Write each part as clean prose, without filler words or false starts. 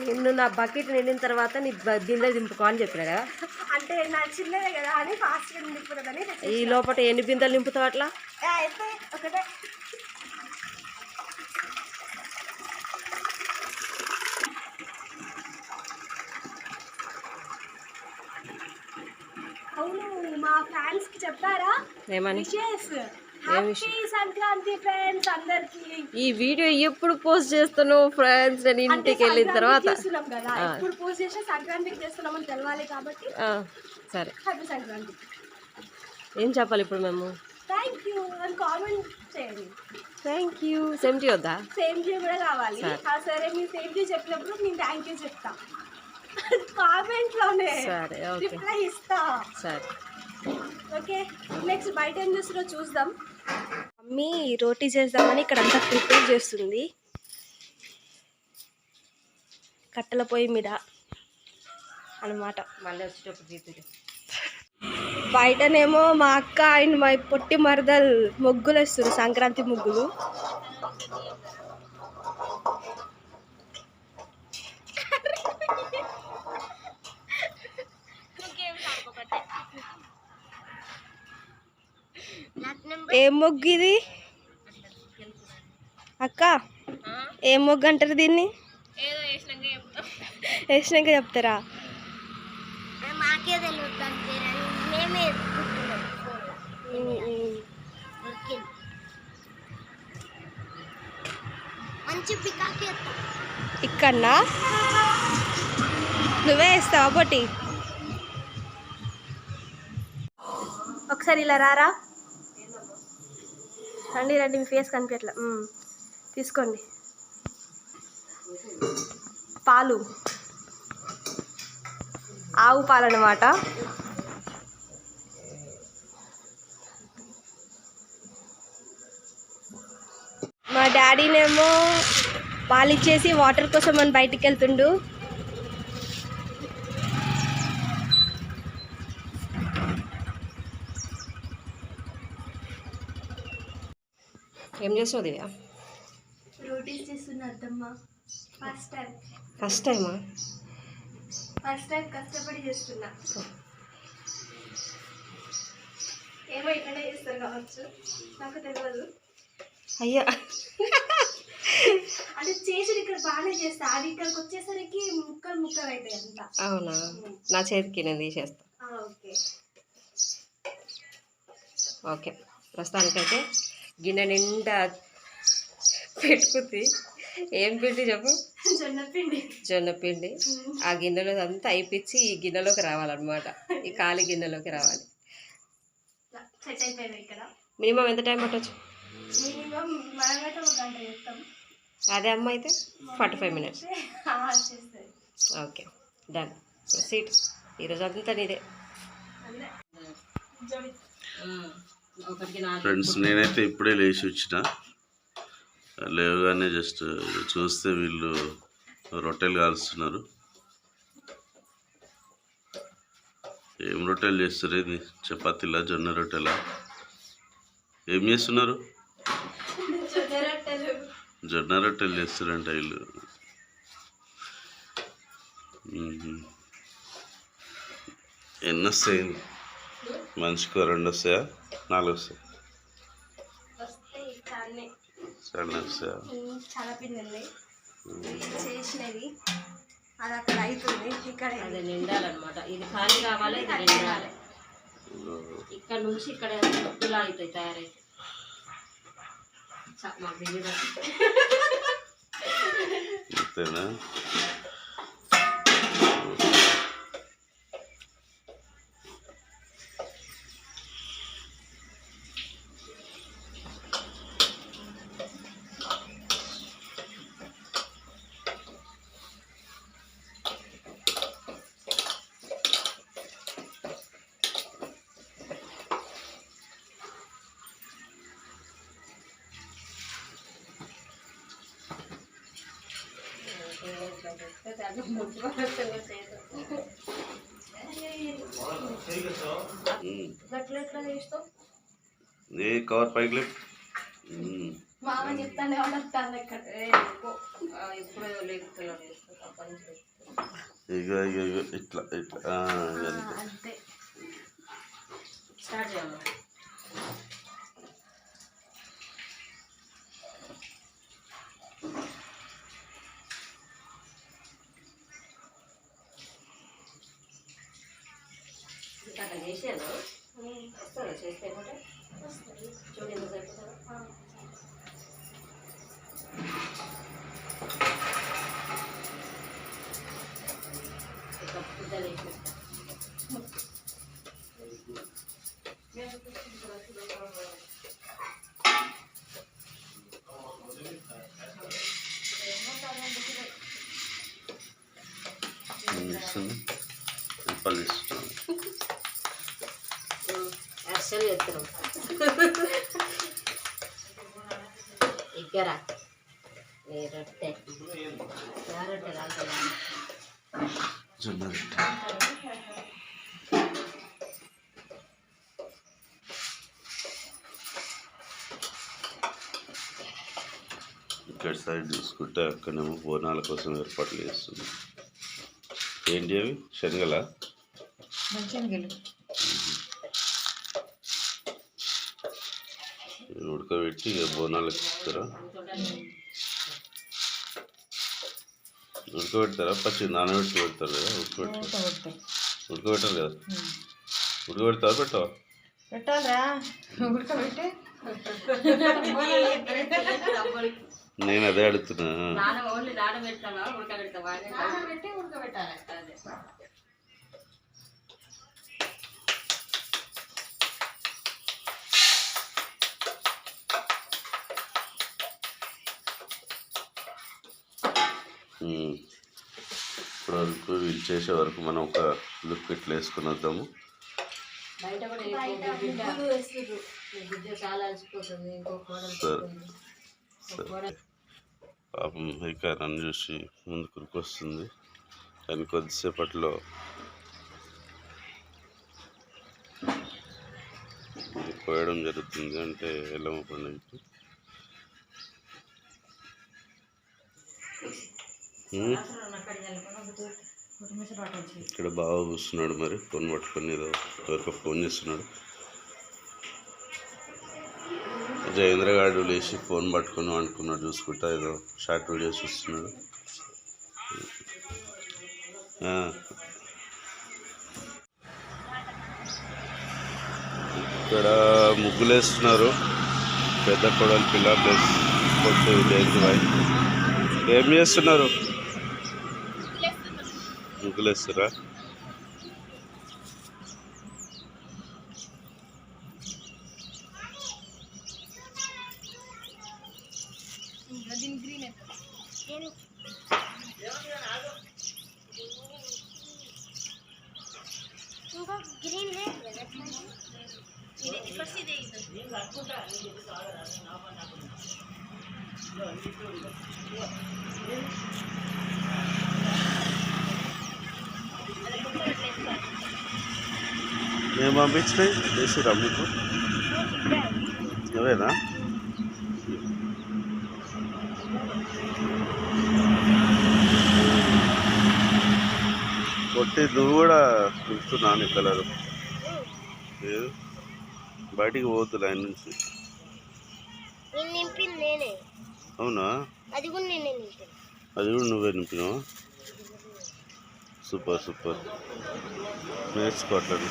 నిన్ను నా బకెట్ నిండిన తర్వాత నీ బిందెలు దింపుకో అని చెప్పినా కదా. అంటే నా చిన్నదే కదా అని ఫాస్ట్గా నింపుతుందని. ఈ లోపల ఎన్ని బిందెలు నింపుతావు అట్లా? అయితే ఒకటే. అవును, మా ఫ్యాన్స్ కి చెప్పారా ఏమని? హ్యాపీ సంక్రాంతి ఫ్రెండ్స్ అందరికి. ఈ వీడియో ఎప్పుడు పోస్ట్ చేస్తున్నావు ఫ్రెండ్స్? నేను ఇంటికి వెళ్ళిన తర్వాత చేస్తున్నాం కదా, ఎప్పుడు పోస్ట్ చేసినా సంక్రాంతికి చేస్తున్నామని తెలవాలి కాబట్టి. సరే, హ్యాపీ సంక్రాంతి. ఏం చెప్పాలి ఇప్పుడు మేము? థ్యాంక్ యూ అని కామెంట్ చేయండి. Thank you. సేమ్ టీ వద్దా? సేమ్ టీ కూడా కావాలి. సరే, మీరు సేమ్ టీ చెప్పినప్పుడు నేను థ్యాంక్ యూ చెప్తా కామెంట్లోనే. సరే, రిప్లై ఇస్తా. సరే, ఓకే. నెక్స్ట్ బయట ఏం చేస్తుందో చూద్దాం. మమ్మీ రోటీ చేద్దామని ఇక్కడ అంతా ప్రిపేర్ చేస్తుంది కట్టెల పొయ్యి మీద అన్నమాట. మళ్ళీ వచ్చేటప్పుడు బయటనేమో మా అక్క అండ్ మా పొట్టి మరదలు ముగ్గులు వేస్తారు, సంక్రాంతి ముగ్గులు. ఏం ముగ్గు ఇది అక్క? ఏం ముగ్గు అంటారు దీన్ని? వేసినాక చెప్తారా? ఇక్కడనా? నువ్వే వేస్తావా పొట్టి? ఒకసారి ఇలా రారా. రండి రండి, మీ ఫేస్ కనిపించట్లా. తీసుకోండి. పాలు, ఆవు పాలు అన్నమాట. మా డాడీనేమో పాలు ఇచ్చేసి వాటర్ కోసం మనం బయటికి వెళ్తుండు. ఏం చేస్తావు దివ్య? రోటీస్ చేస్తున్నా అత్తమ్మ. ఫస్ట్ టైమా? ఫస్ట్ టైం కష్టపడి చేస్తున్నా. ఏమో ఇక్కడే చేస్తారు కావచ్చు, నాకు తెలియదు. అయ్యా, అంటే చేసేది ఇక్కడ బాగానే చేస్తా, అది ఇక్కడికి వచ్చేసరికి ముక్కలు ముక్కలు అవుతాయి అంతా. అవునా? నా చేతికి నేను తీసేస్తా. Okay okay. ప్రస్తుతానికైతే గిన్నె నిండా పెట్టుకుంది. ఏం పిండి చెప్పు? జొన్నపిండి. ఆ గిన్నెలో అంతా అయిపించి ఈ గిన్నెలోకి రావాలన్నమాట. ఈ ఖాళీ గిన్నెలోకి రావాలి. మినిమం ఎంత టైం పట్టవచ్చు? అదే అమ్మ అయితే 45 minutes. Okay, done. సీట్ ఈరోజు అంతా నీదే. ఫ్రెండ్స్, నేనైతే ఇప్పుడే లేచి వచ్చిన. లేవగానే జస్ట్ చూస్తే వీళ్ళు రొట్టెలు కాల్స్తున్నారు. ఏం రొట్టెలు చేస్తారు? ఇది చపాతీలా, జొన్న రొట్టెలా? ఏం చేస్తున్నారు? జొన్న రొట్టెలు చేస్తారంట వీళ్ళు. ఎన్ని వస్తాయి? మనిషికి 2 వస్తాయా, 4 వస్తాయి? చాలా పిండి చేసినవి అది అక్కడ అవుతుంది. ఇక్కడ అది నిండాలన్నమాట. ఇది ఖాళీ కావాలి, ఇది నిండాలి. ఇక్కడ నుంచి ఇక్కడ ఇలా అవుతాయి, తయారైతే. అంతేనా? ఏ కవర్ పైకి లేపు. మామ చెప్తానే వస్తాను ఇక్కడ. ఎప్పుడో లేదు. ఇక ఇక ఇక ఇట్లా ఇట్లా అంతే. స్టార్ట్ చేయాలి. అట్లా చేసాను వస్తుందా చేస్తే చూడు ఎంత సరిపోతుందా. అసలు ఎత్తున్నాం ఇగ్గరా నీ రొట్టె నా రొట్టె రాకుండా ఇక్కడ సైడ్ చూసుకుంటే అక్కడేమో బోనాల కోసం ఏర్పాట్లు చేస్తుంది. ఏంటి అవి శనగలా? శనగలు ఉడకబెట్టి ఇక బోనాలకు ఇస్తారా? ఉడకబెడతారా? పచ్చి నానబెట్టి పెడతారు కదా? ఉడకబెట్టారు కదా? ఉడకబెడతారా పెట్టవా? పెట్టాలరా ఉడకబెట్టి నేను అదే అడుగుతున్నా. ఇప్పుడు వరకు వీళ్ళు చేసే వరకు మనం ఒక లుక్ ఇట్లా వేసుకుని వద్దాము. పాపం ఇక నన్ను చూసి ముందుకు వస్తుంది. కానీ కొద్దిసేపట్లో కోయడం జరుగుతుంది. అంటే ఎల్లమ్మ పండుగకి ఇక్కడ బాగా కూర్చున్నాడు. మరి ఫోన్ పట్టుకొని ఏదో ఎవరికో ఫోన్ చేస్తున్నాడు. జయేంద్ర గారు లేచి ఫోన్ పట్టుకొని అనుకున్నాడు చూసుకుంటా ఏదో షార్ట్ వీడియో చూస్తున్నాడు. ఇక్కడ ముగ్గులు వేస్తున్నారు. పెద్ద కొడలు పిల్ల ప్లస్ కొట్టు జయంతి బాయ్. ఏం చేస్తున్నారు? ముగ్గులు వేస్తారా? ఏం పంపించినాయి చేసిరా మీకు? అవేనా? కొట్టి నువ్వు కూడా చూస్తున్నాను ఈ కలరు లేదు బయటికి పోతుంది ఆయన నుంచి. అవునా? అది కూడా నువ్వే నింపినావా? Super super, నేర్చుకోవట్లేదు.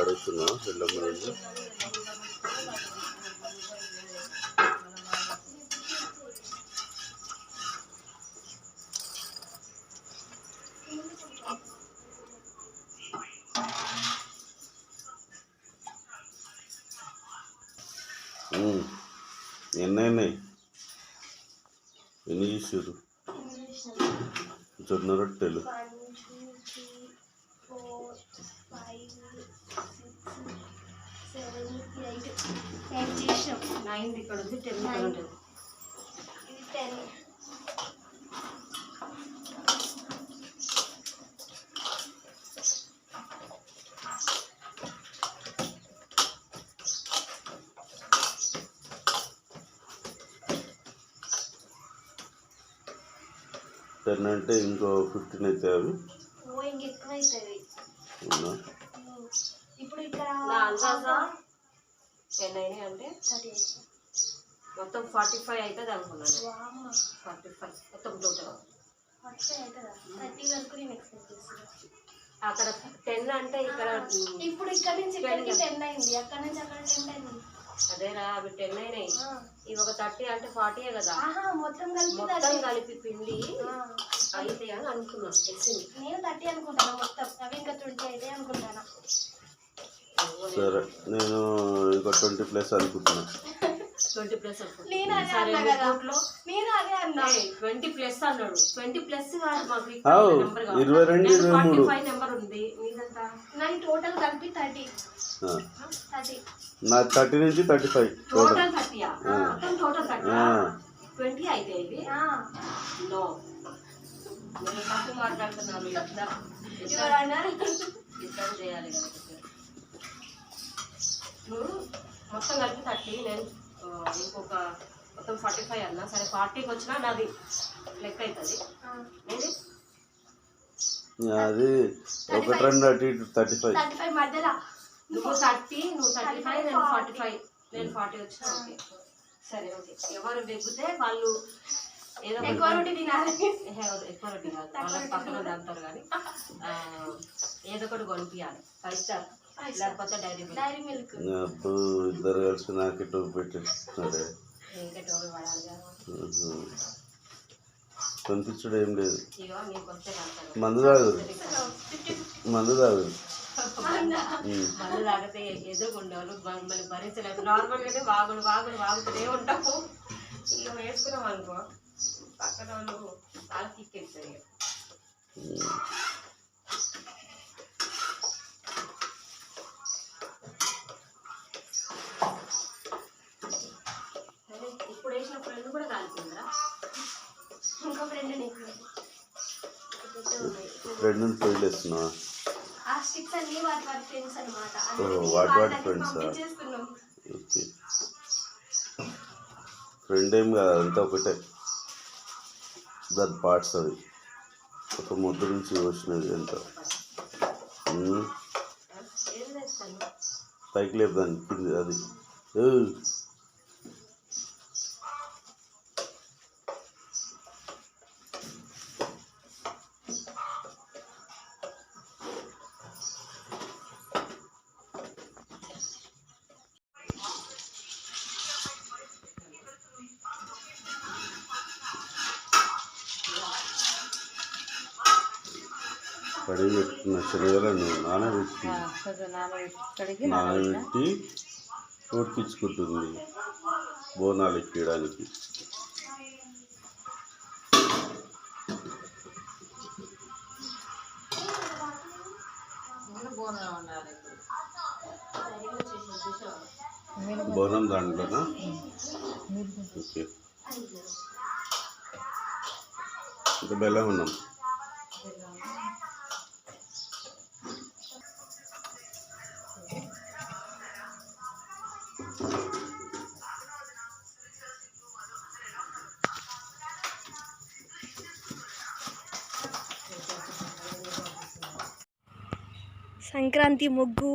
అడుగుతున్నా ఎల్లమ్మ నుంచి ఎన్ని అయినాయి? ఎన్ని చేసారు? జొన్న రొట్టెలు 1 2 3 4 5 6 7 8 8 చేసాం. 9 ఇక్కడ ఉంది, 10 ఇక్కడ ఉంటుంది. ఇది 10. టెన్ అంటే ఇంకో 15 అవుతాయి అవి. ఇంకెక్కువ అవుతుంది. అవునా? ఇప్పుడు ఇక్కడ నా అందాజా 10 అయినాయి అంటే 30 మొత్తం 45 అవుతుంది అనుకున్నాను. వామ్మ 45 మొత్తం టోటల్ 45 అవుతుందా? 30 వరకు నేను ఎక్స్పెక్ట్ చేస్తున్నాను. అక్కడ 10 అంటే ఇక్కడ ఇప్పుడు ఇక్కడ నుంచి ఇక్కడికి 10 అయింది, అక్కడ నుంచి అక్కడ 10 అయింది. అదేరా అవి 10 అయినాయి. ఇవి ఒక 30 అంటే 40 కదా. మొత్తం కలిపి పిండి అయితే అని అనుకున్నాను. తెలిసింది. నేను 30 అనుకుంటాను మొత్తం. అవి ఇంకా 20 అయితే అనుకుంటాను. సరే, నేను ఇంకో 20+ అనుకుంటున్నా. 20+ నేను అదే అన్నా కదా. నేను అదే అన్నా 20+ అన్నాడు. 20+ కాదు, మాకు 22 23 45 నెంబర్ ఉంది. మీదంతా నాకు టోటల్ కలిపి 30. నా 30 నుంచి 35 టోటల్ 30. మొత్తం టోటల్ 30. 20 అయితే ఇవి నో, నేను తప్పు మాట్లాడుతున్నాను. ఇద్దరు చేయాలి కదా. నువ్వు మొత్తం కలిపి 30, నేను ఇంకొక మొత్తం 45 అన్నా. సరే 40కి వచ్చినా నాది లెక్క అవుతుంది. ఏంటి అది 1 2 అటు ఇటు 35 మధ్యలో. నువ్వు 30, నువ్వు 35, నేను 45, నేను 40 వచ్చినా ఓకే. సరే ఓకే. ఎవరు వెగ్గితే వాళ్ళు ఏదో ఎక్కువ రొట్టి తినాలి. ఎక్కువ రొట్టి కాదు, వాళ్ళకి పక్కన తాగుతారు కానీ ఏదో ఒకటి కొనిపించాలి. 5 స్టార్ లేకపోతే డైరీ మిల్క్. అప్పుడు ఇద్దరు కలిసి నాకు టోపి పెట్టేస్తున్నారే. ఇంకా టోపీ పడాలి కదా. కనిపించడం ఏం లేదు. ఇగో నీకు వస్తే మందు తాగు, మందు తాగు. మందు తాగితే ఎదురుకుండేవాళ్ళు మమ్మల్ని భరించలేదు. నార్మల్గానే వాగుతూనే ఉంటాము. ఇక వేసుకున్నాం అనుకో పక్కన వాళ్ళు వాళ్ళకి కిక్కెత్తారు. ఇప్పుడు వేసిన ఫ్రెండ్ కూడా కాలిపోయిందా? ఇంకో ఫ్రెండ్ నీకు ఫ్రెండ్ పోయిలేస్తున్నా. ఆ స్టిక్స్ అన్ని వాటి ఫ్రెండ్స్ అనమాట. వాటి ఫ్రెండ్సా? ఓకే. ఫ్రెండ్ ఏం కాదు, అంతా ఒకటే. దాని పార్ట్స్ అవి ఒక ముద్ద నుంచి వచ్చినది ఎంత పైకి లేపుదాన్ని కింది అది. కడిగి పెట్టుకున్న శనగలను నానబెట్టి ఉడికించుకుంటుంది బోనాలు ఎక్కడానికి. బోనం దాంట్లోనా? ఓకే. ఇంకా బెల్లం ఉన్నాం. సంక్రాంతి ముగ్గు.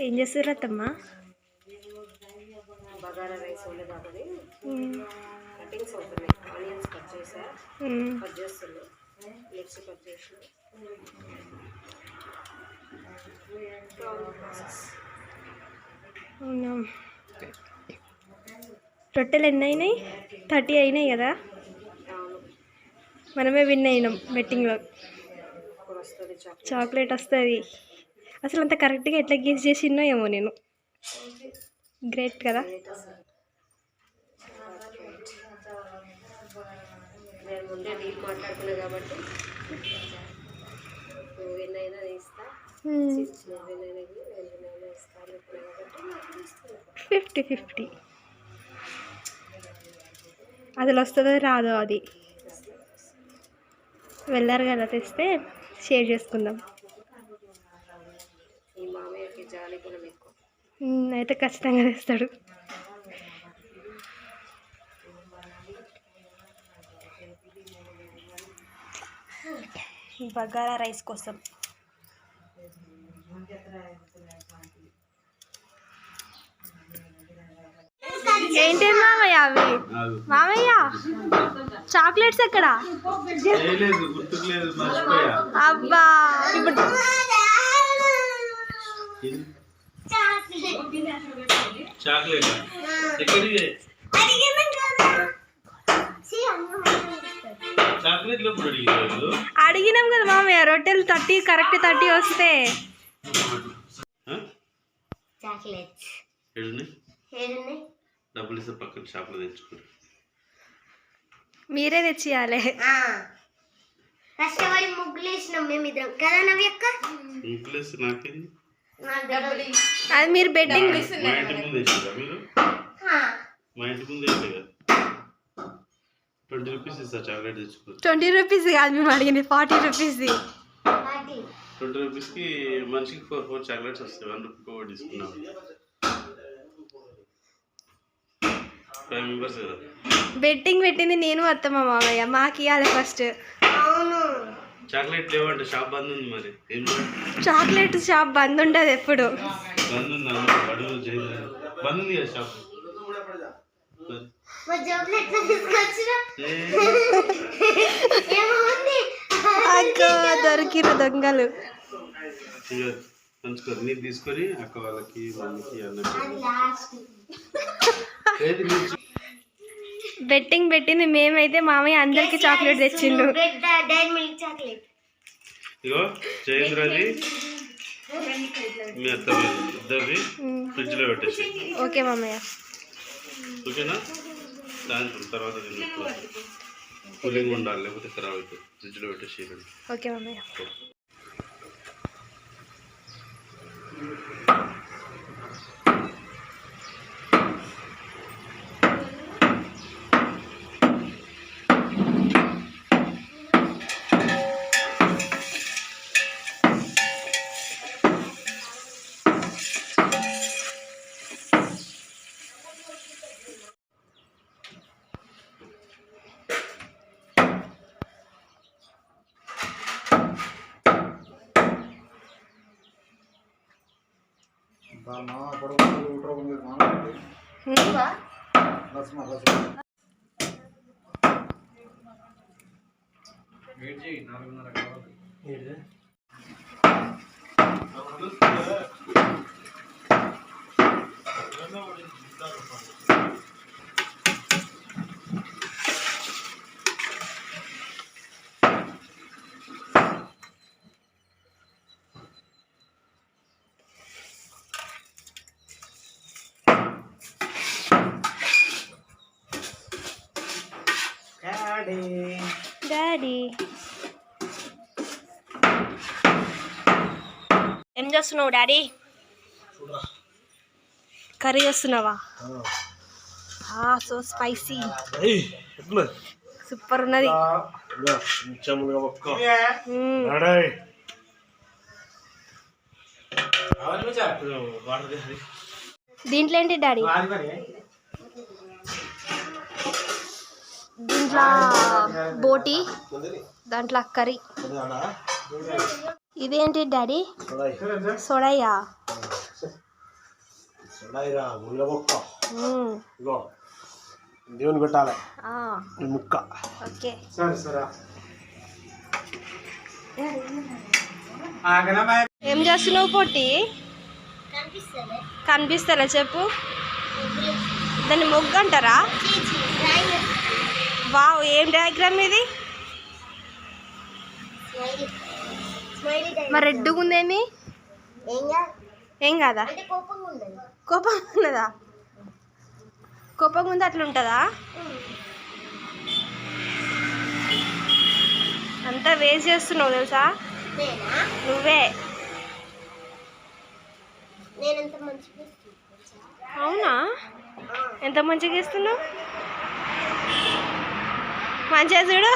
ఏం చేస్తారు అత్తమ్మ? బగారా రైస్ ఉండేదాన్ని కటింగ్స్ అవుతున్నాయి. ఆనియన్స్ కట్ చేసా, కట్ చేస్తున్నాయి. మిర్చి కట్ చేసిన. అవునా, రొట్టెలు ఎన్ని అయినాయి? 30 అయినాయి కదా. మనమే విన్ అయినాం బెట్టింగ్లో. చాక్లెట్ వస్తుంది. అసలు అంత కరెక్ట్గా ఎట్లా గెస్ చేసినో ఏమో నేను. గ్రేట్ కదా. నేను ముందే డీల్ మాట్లాడుకున్నా కాబట్టి విన్ అయినా ఇస్తా, 50-50. అసలు వస్తుందో రాదో అది. వెళ్ళారు కదా, తెస్తే షేర్ చేసుకుందాం. ఈ మామయ్యకి జాలి గుణం ఎక్కువ. అయితే ఖచ్చితంగా తెస్తాడు. బగారా రైస్ కోసం ఏంటి మామయ్య అవి? మామయ్య చాక్లెట్స్ ఎక్కడ? అబ్బా, ఇప్పుడు అడిగినాం కదా మామయ్య, రొట్టెలు 30 కరెక్ట్ 30 వస్తే డబ్బులు ఇస్తే పక్కన షాప్లో తెచ్చుకోండి. మీరే తెచ్చియాలి. కష్టపడి ముగ్గులు వేసినాం మేమిద్దరం కదా నవ్యక్క. ముగ్గులేసి నాకేంది? అది మీరు బెట్టింగ్. మా ఇంటి ముందు వేసారా మీరు? మా ఇంటి ముందు వేసే కదా. 20 రూపీస్ ఇస్తా చాక్లెట్ తెచ్చుకో. 20 రూపీస్ కాదు మేము అడిగింది, 40 రూపీస్. 20 రూపీస్కి మనిషికి 4 చాక్లెట్స్ వస్తాయి. 1 రూపీ కూడా తీసుకున్నాం. 5 మెంబర్స్ కదా. బెట్టింగ్ పెట్టింది నేను అత్తమ్మ మామయ్య, మాకు ఇవ్వాలి ఫస్ట్. అవును, చాక్లెట్ లేవంటే షాప్ బంద్ ఉంది. మరి ఏం చాక్లెట్ షాప్ బంద్ ఉంటుంది ఎప్పుడు. బంద్ ఉంది, అడుగు బంద్ ఉంది కదా షాప్. దొరికిరు దొంగలు. మంచుకో, నీకు తీసుకొని అక్క వాళ్ళకి మమ్మీకి అన్నట్టు. బెట్టింగ్ పెట్టింది మేమైతే, మామయ్య అందరికి చాక్లెట్ తెచ్చిండు. ఇగో జయేంద్రది మీ అత్త ఇద్దరిది ఫ్రిడ్జ్లో పెట్టేసి. ఓకే మామయ్య. ఓకేనా? సాయంత్రం తర్వాత కూలింగ్ ఉండాలి, లేకపోతే ఖరాబ్ అవుతుంది. ఫ్రిడ్జ్లో పెట్టేసి. ఓకే మామయ్య. డాడీ ఏం చేస్తున్నావు డాడీ? కర్రీ చేస్తున్నావా? సో స్పైసీ, సూపర్ ఉన్నది. దీంట్లో ఏంటి డాడీ? దీంట్లో బోటి, దాంట్లో కర్రీ. ఇదేంటి డాడీ? సోడాయా? దేవుని పెట్టాలి ఆ, ఈ ముక్క. ఓకే. సరే సరే. ఏం చేస్తున్నావు పొట్టి? కనిపిస్తలే, చెప్పు. దాన్ని మొగ్గు అంటారా? వావ్, ఏం డయాగ్రామ్ ఇది? మరి రెడ్గా ఉందేమి? ఏం కాదా? కోపం ఉన్నదా? కోపంగా ఉంది అట్లా ఉంటుందా? అంతా వేస్ట్ చేస్తున్నావు తెలుసా? నువ్వే. అవునా? ఎంత మంచిగా ఇస్తున్నావు. మంచిగా చూడు.